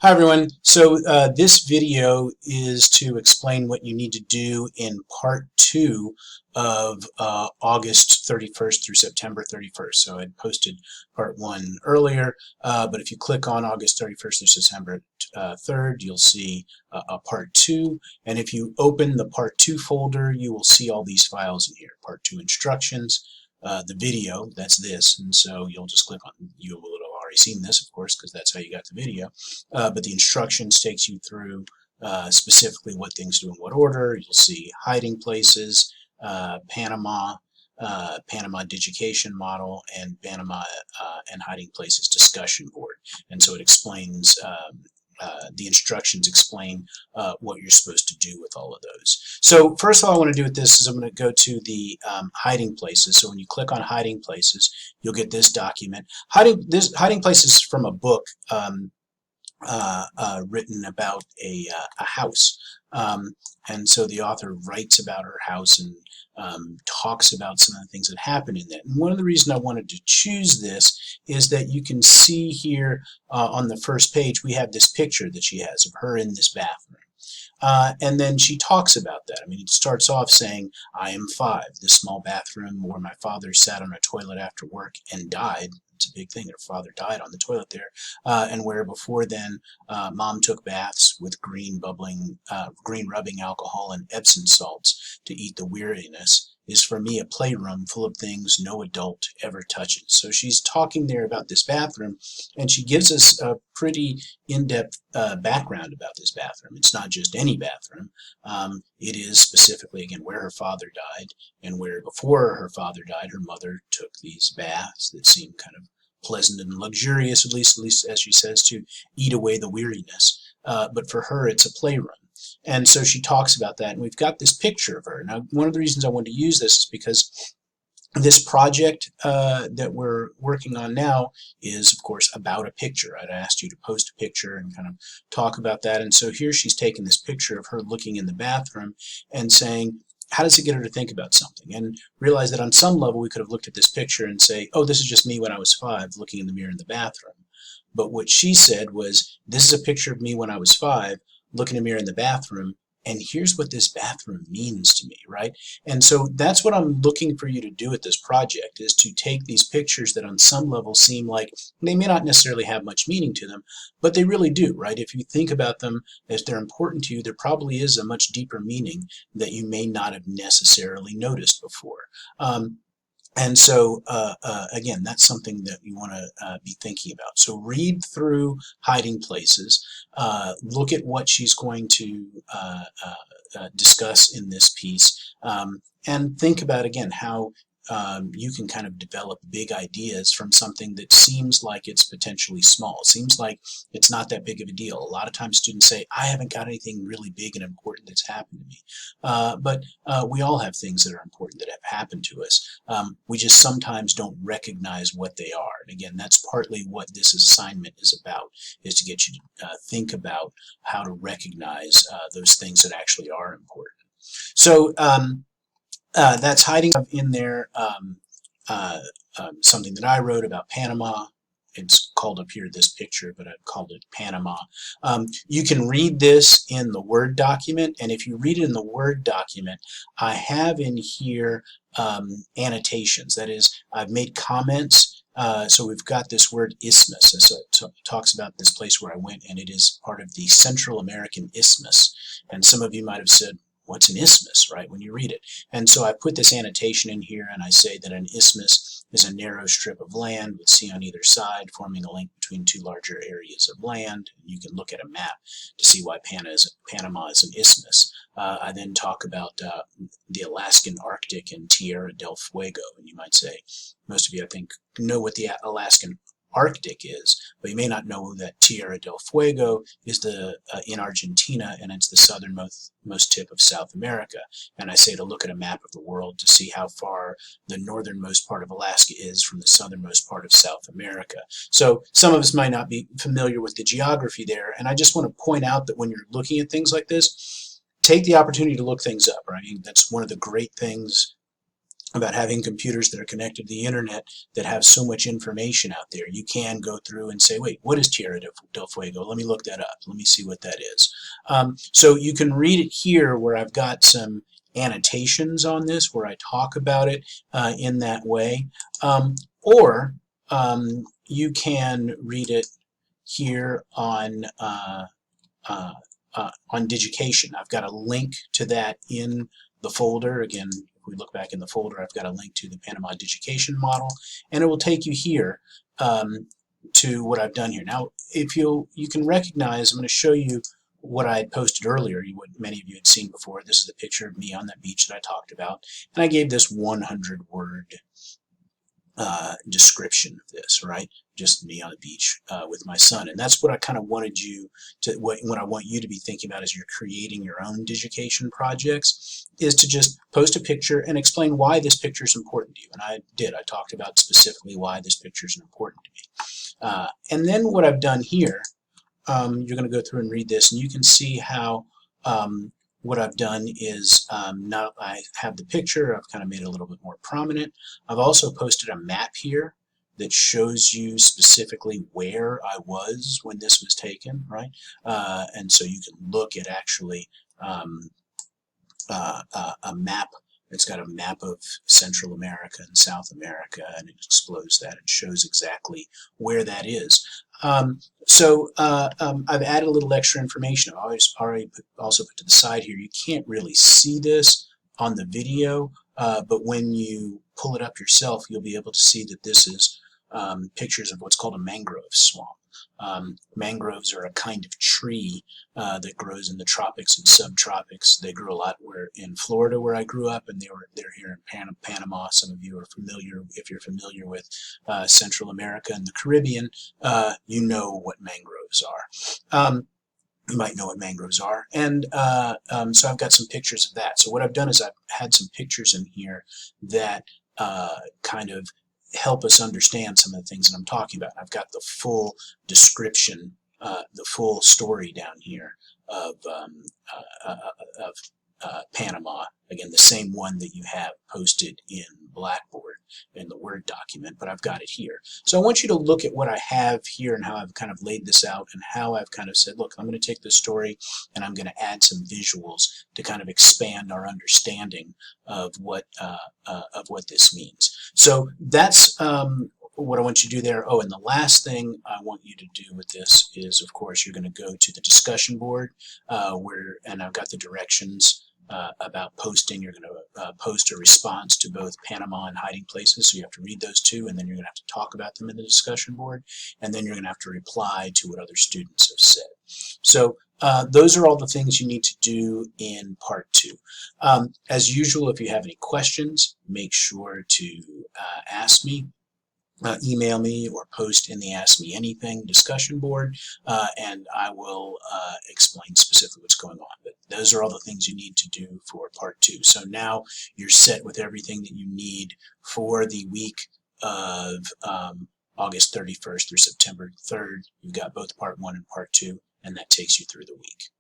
Hi everyone. So this video is to explain what you need to do in part 2 of August 31st through September 31st. So I posted part 1 earlier, but if you click on August 31st through September 3rd, you'll see a part 2. And if you open the part 2 folder, you will see all these files in here. Part 2 instructions, the video, that's this, and so you'll just click on, you will have already seen this, of course, because that's how you got the video. But the instructions takes you through specifically what things do in what order. You'll see hiding places, Panama, Panama Digitation Model, and Panama and Hiding Places Discussion Board. And so it explains, the instructions explain what you're supposed to do with all of those. So first of all I want to do with this is I'm going to go to the hiding places. So when you click on hiding places, you'll get this document. Hiding places is from a book written about a house. And so the author writes about her house and talks about some of the things that happen in that. And one of the reasons I wanted to choose this is that you can see here on the first page we have this picture that she has of her in this bathroom. And then she talks about that. I mean, it starts off saying, "I am 5, this small bathroom where my father sat on a toilet after work and died." It's a big thing. Her father died on the toilet there, and where before then, mom took baths with green rubbing alcohol and Epsom salts to eat the weariness. Is for me a playroom full of things no adult ever touches. So she's talking there about this bathroom, and she gives us a pretty in-depth background about this bathroom. It's not just any bathroom. It is specifically, again, where her father died, and where before her father died, her mother took these baths that seemed kind of pleasant and luxurious, at least as she says, to eat away the weariness. But for her, it's a playroom. And so she talks about that, and we've got this picture of her. Now, one of the reasons I wanted to use this is because this project that we're working on now is, of course, about a picture. I'd asked you to post a picture and kind of talk about that. And so here she's taken this picture of her looking in the bathroom and saying, how does it get her to think about something? And realize that on some level we could have looked at this picture and say, oh, this is just me when I was 5 looking in the mirror in the bathroom. But what she said was, this is a picture of me when I was 5 looking in the mirror in the bathroom, and here's what this bathroom means to me, right? And so that's what I'm looking for you to do with this project, is to take these pictures that on some level seem like they may not necessarily have much meaning to them, but they really do, right? If you think about them, if they're important to you, there probably is a much deeper meaning that you may not have necessarily noticed before. And so, again, that's something that you want to be thinking about. So read through Hiding Places, look at what she's going to discuss in this piece, and think about, again, how you can kind of develop big ideas from something that seems like it's potentially small. It seems like it's not that big of a deal. A lot of times students say, I haven't got anything really big and important that's happened to me. But we all have things that are important that have happened to us. We just sometimes don't recognize what they are. And again, that's partly what this assignment is about, is to get you to think about how to recognize those things that actually are important. So that's hiding in there. Something that I wrote about Panama. It's called up here, this picture, but I've called it Panama. You can read this in the Word document, and if you read it in the Word document, I have in here annotations. That is, I've made comments. So we've got this word isthmus. So it talks about this place where I went, and it is part of the Central American Isthmus. And some of you might have said, what's an isthmus, right, when you read it? And so I put this annotation in here, and I say that an isthmus is a narrow strip of land with sea on either side, forming a link between two larger areas of land. You can look at a map to see why Panama is an isthmus. I then talk about the Alaskan Arctic and Tierra del Fuego, and you might say, most of you, I think, know what the Alaskan Arctic is, but you may not know that Tierra del Fuego is in Argentina, and it's the southernmost tip of South America. And I say to look at a map of the world to see how far the northernmost part of Alaska is from the southernmost part of South America. So some of us might not be familiar with the geography there, and I just want to point out that when you're looking at things like this, take the opportunity to look things up, right? That's one of the great things about having computers that are connected to the internet that have so much information out there. You can go through and say, wait, what is Tierra del Fuego? Let me look that up. Let me see what that is. So you can read it here where I've got some annotations on this where I talk about it in that way. Or you can read it here on Digication. I've got a link to that in the folder. Again, if we look back in the folder, I've got a link to the Panama Digication model, and it will take you here to what I've done here. Now, if you can recognize, I'm going to show you what I had posted earlier, what many of you had seen before. This is a picture of me on that beach that I talked about, and I gave this 100-word description of this, right? Just me on the beach with my son. And that's what I kind of wanted you to, what I want you to be thinking about as you're creating your own Digication projects, is to just post a picture and explain why this picture is important to you. And I did. I talked about specifically why this picture is important to me. And then what I've done here, you're going to go through and read this, and you can see how what I've done is now I have the picture, I've kind of made it a little bit more prominent. I've also posted a map here that shows you specifically where I was when this was taken, right? And so you can look at actually a map. It's got a map of Central America and South America, and it explodes that and shows exactly where that is. I've added a little extra information. I've already also put to the side here. You can't really see this on the video, but when you pull it up yourself, you'll be able to see that this is pictures of what's called a mangrove swamp. Mangroves are a kind of tree that grows in the tropics and subtropics. They grew a lot in Florida, where I grew up, and they're here in Panama. Some of you are familiar, if you're familiar with Central America and the Caribbean, you know what mangroves are. You might know what mangroves are. And so I've got some pictures of that. So what I've done is I've had some pictures in here that kind of help us understand some of the things that I'm talking about. I've got the full description, the full story down here of Panama. Again, the same one that you have posted in Blackboard in the Word document, but I've got it here. So I want you to look at what I have here and how I've kind of laid this out and how I've kind of said, look, I'm going to take this story and I'm going to add some visuals to kind of expand our understanding of what this means. So that's what I want you to do there. Oh, and the last thing I want you to do with this is, of course, you're going to go to the discussion board and I've got the directions about posting. You're going to post a response to both Panama and hiding places, so you have to read those two, and then you're going to have to talk about them in the discussion board, and then you're going to have to reply to what other students have said. So those are all the things you need to do in part 2. As usual, if you have any questions, make sure to ask me. Email me or post in the Ask Me Anything discussion board, and I will explain specifically what's going on. But those are all the things you need to do for part 2. So now you're set with everything that you need for the week of August 31st through September 3rd. You've got both part 1 and part 2, and that takes you through the week.